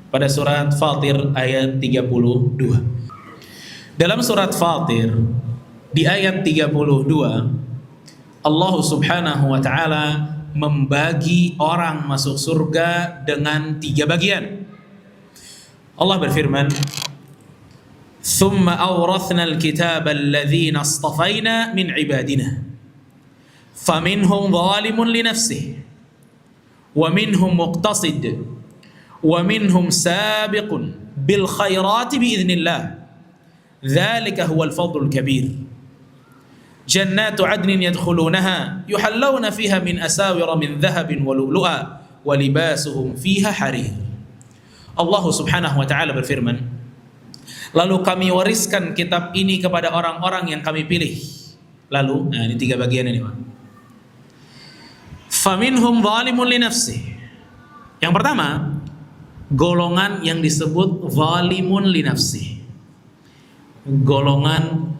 pada surat Fatir ayat 32. Dalam surat Fatir di ayat 32, Allah Subhanahu wa taala membagi orang masuk surga dengan 3 bagian. Allah berfirman, "Tsumma awrathna al-kitaba alladhina istafaina min ibadina, faminhum zalimun li nafsihi, wa minhum muqtasid, wa minhum sabiqun bil khairati bi idznillah. Dzalika huwal fadlul kabir. Jannatu 'adnin yadkhulunaha yuhallawna fiha min asawira min dhahabin wa lu'lu'a wa libasuhum fiha harir." Allah Subhanahu wa taala berfirman, lalu kami wariskan kitab ini kepada orang-orang yang kami pilih. Lalu, nah ini 3 bagian ini, Pak. Faminhum zalimun li nafsihi. Yang pertama, golongan yang disebut zalimun li nafsihi. Golongan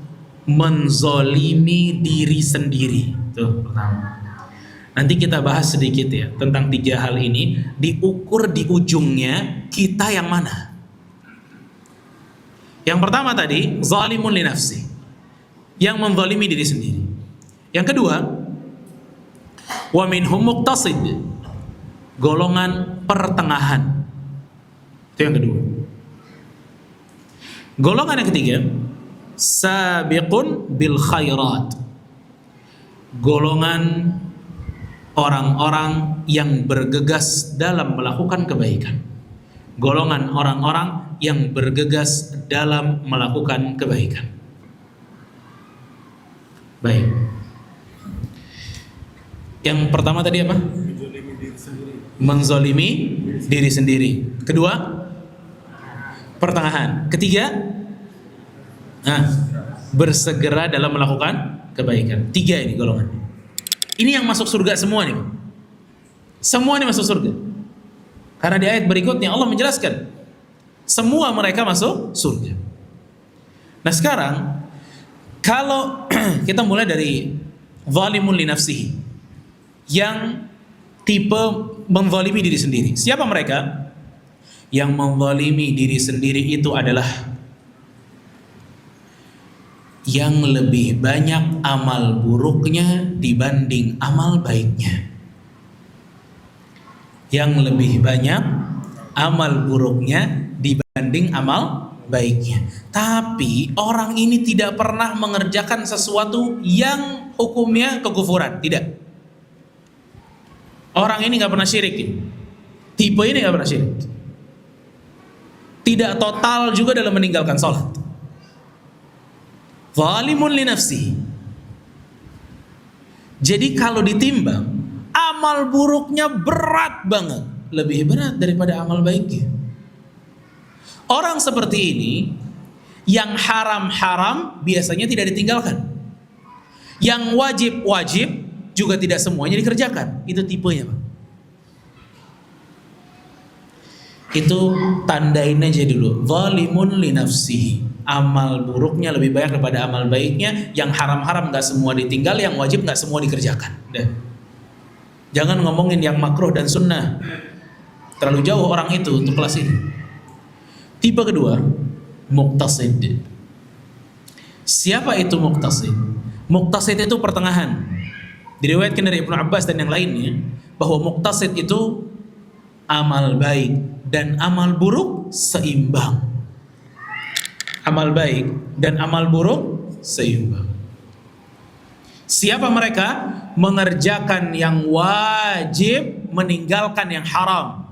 menzolimi diri sendiri. Itu pertama. Nanti kita bahas sedikit ya tentang 3 hal ini, diukur di ujungnya kita yang mana. Yang pertama tadi, zalimun li nafsi, yang menzalimi diri sendiri. Yang kedua, wa minhum muqtasid, golongan pertengahan. Itu yang kedua. Golongan yang ketiga, sabiqun bil khairat, golongan orang-orang yang bergegas dalam melakukan kebaikan. Golongan orang-orang yang bergegas dalam melakukan kebaikan. Baik. Yang pertama tadi apa? Menzolimi diri sendiri. Kedua, pertengahan. Ketiga, bersegera dalam melakukan kebaikan. 3 ini golongan. Ini yang masuk surga semua nih. Semua ini masuk surga. Karena di ayat berikutnya Allah menjelaskan semua mereka masuk surga. Nah sekarang kalau kita mulai dari zalimun li nafsihi, yang tipe menzalimi diri sendiri. Siapa mereka? Yang menzalimi diri sendiri itu adalah yang lebih banyak amal buruknya dibanding amal baiknya. Yang lebih banyak amal buruknya dibanding amal baiknya. Tapi orang ini tidak pernah mengerjakan sesuatu yang hukumnya kekufuran. Tidak. Orang ini gak pernah syirik. Tipe ini gak pernah syirik. Tidak total juga dalam meninggalkan sholat. Zalimun li nafsihi. Jadi kalau ditimbang, amal buruknya berat banget, lebih berat daripada amal baiknya. Orang seperti ini, yang haram-haram biasanya tidak ditinggalkan, yang wajib-wajib juga tidak semuanya dikerjakan. Itu tipenya, Pak. Itu tandain aja dulu, zalimun li nafsihi. Amal buruknya lebih banyak daripada amal baiknya. Yang haram-haram gak semua ditinggal, yang wajib gak semua dikerjakan. Jangan ngomongin yang makruh dan sunnah, terlalu jauh orang itu untuk kelas ini. Tipe kedua, muqtasid. Siapa itu muqtasid? Muqtasid itu pertengahan. Diriwayatkan dari Ibnu Abbas dan yang lainnya bahwa muqtasid itu amal baik dan amal buruk seimbang. Amal baik dan amal buruk seimbang. Siapa mereka? Mengerjakan yang wajib, meninggalkan yang haram.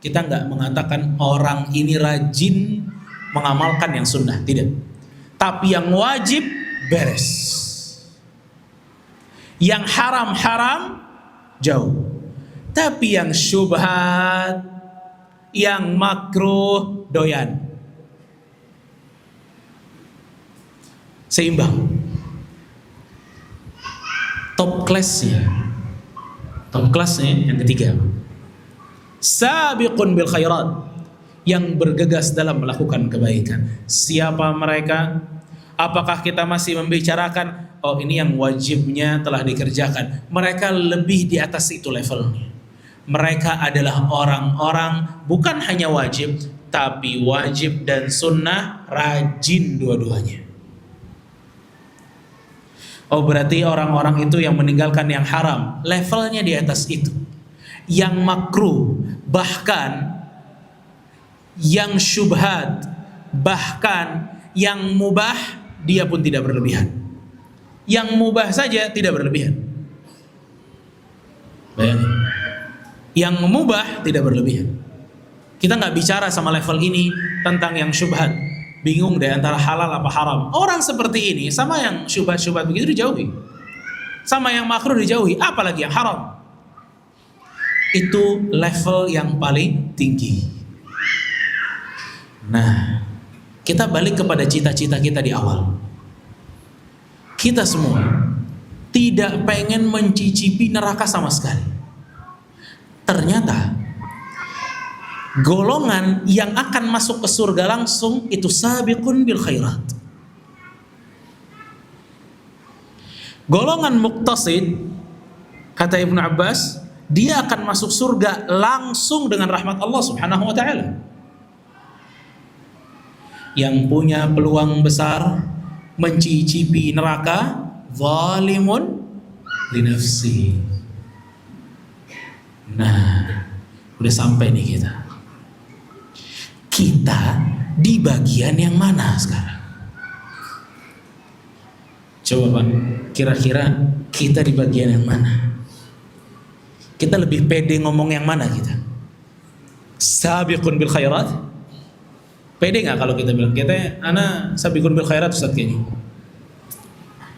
Kita nggak mengatakan orang ini rajin mengamalkan yang sunnah, tidak. Tapi yang wajib beres, yang haram-haram jauh. Tapi yang syubhat, yang makruh doyan. Seimbang. Top kelasnya yang ketiga, sabiqun bil khairat, yang bergegas dalam melakukan kebaikan. Siapa mereka? Apakah kita masih membicarakan oh ini yang wajibnya telah dikerjakan? Mereka lebih di atas itu levelnya. Mereka adalah orang-orang bukan hanya wajib, tapi wajib dan sunnah rajin dua-duanya. Oh, berarti orang-orang itu yang meninggalkan yang haram, levelnya di atas itu. Yang makruh, bahkan yang syubhat, bahkan yang mubah, dia pun tidak berlebihan. Yang mubah saja tidak berlebihan. Bayangin. Yang mubah tidak berlebihan. Kita nggak bicara sama level ini tentang yang syubhat. Bingung deh antara halal apa haram. Orang seperti ini sama yang syubhat-syubhat begitu dijauhi. Sama yang makruh dijauhi, apalagi yang haram. Itu level yang paling tinggi. Nah, kita balik kepada cita-cita kita di awal. Kita semua tidak pengen mencicipi neraka sama sekali. Ternyata golongan yang akan masuk ke surga langsung itu sabiqun bil khairat. Golongan muqtasid, kata Ibnu Abbas, dia akan masuk surga langsung dengan rahmat Allah Subhanahu wa taala. Yang punya peluang besar mencicipi neraka, zalimun li nafsi. Nah, udah sampai nih kita. Kita di bagian yang mana sekarang? Coba Pak, kira-kira kita di bagian yang mana? Kita lebih pede ngomong yang mana kita? Sabiqun bil khairat? Pede nggak kalau kita bilang kita, ana sabiqun bil khairat Ustaz kayaknya.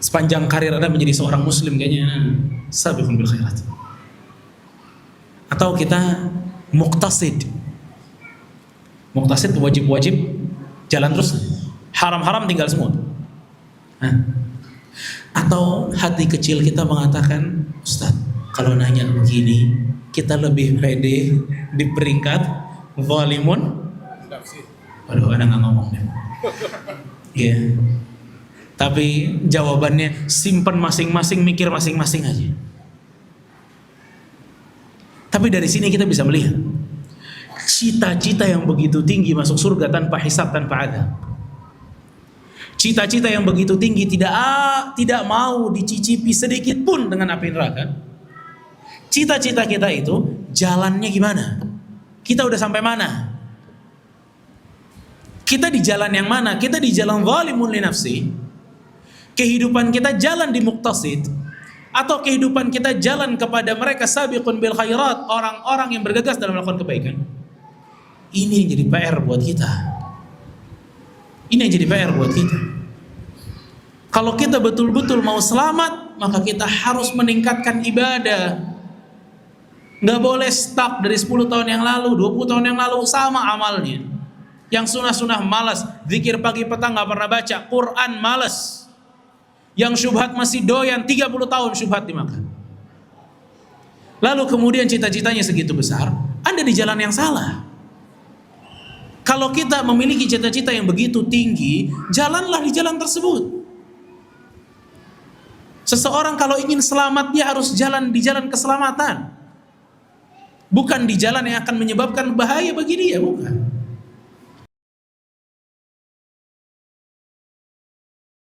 Sepanjang karir Anda menjadi seorang muslim kayaknya sabiqun bil khairat. Atau kita muqtasid. Muqtasid wajib-wajib jalan terus, haram-haram tinggal semua. Atau hati kecil kita mengatakan, Ustaz, kalau nanya begini, kita lebih pede di peringkat zalimun. Waduh, ada nggak ngomong deh. Iya. Tapi jawabannya simpan masing-masing, mikir masing-masing aja. Tapi dari sini kita bisa melihat cita-cita yang begitu tinggi masuk surga tanpa hisab, tanpa adab. Cita-cita yang begitu tinggi tidak mau dicicipi sedikit pun dengan api neraka. Cita-cita kita itu jalannya gimana? Kita udah sampai mana? Kita di jalan yang mana? Kita di jalan zalimun li nafsi. Kehidupan kita jalan di muqtasid, atau kehidupan kita jalan kepada mereka sabiqun bil khairat, orang-orang yang bergegas dalam melakukan kebaikan. Ini yang jadi PR buat kita. Ini yang jadi PR buat kita. Kalau kita betul-betul mau selamat, maka kita harus meningkatkan ibadah. Nggak boleh stuck dari 10 tahun yang lalu, 20 tahun yang lalu sama amalnya. Yang sunah-sunah malas, zikir pagi petang nggak pernah baca, Quran malas. Yang syubhat masih doyan, 30 tahun syubhat dimakan. Lalu kemudian cita-citanya segitu besar, Anda di jalan yang salah. Kalau kita memiliki cita-cita yang begitu tinggi, jalanlah di jalan tersebut. Seseorang kalau ingin selamat, dia harus jalan di jalan keselamatan. Bukan di jalan yang akan menyebabkan bahaya bagi dia, bukan.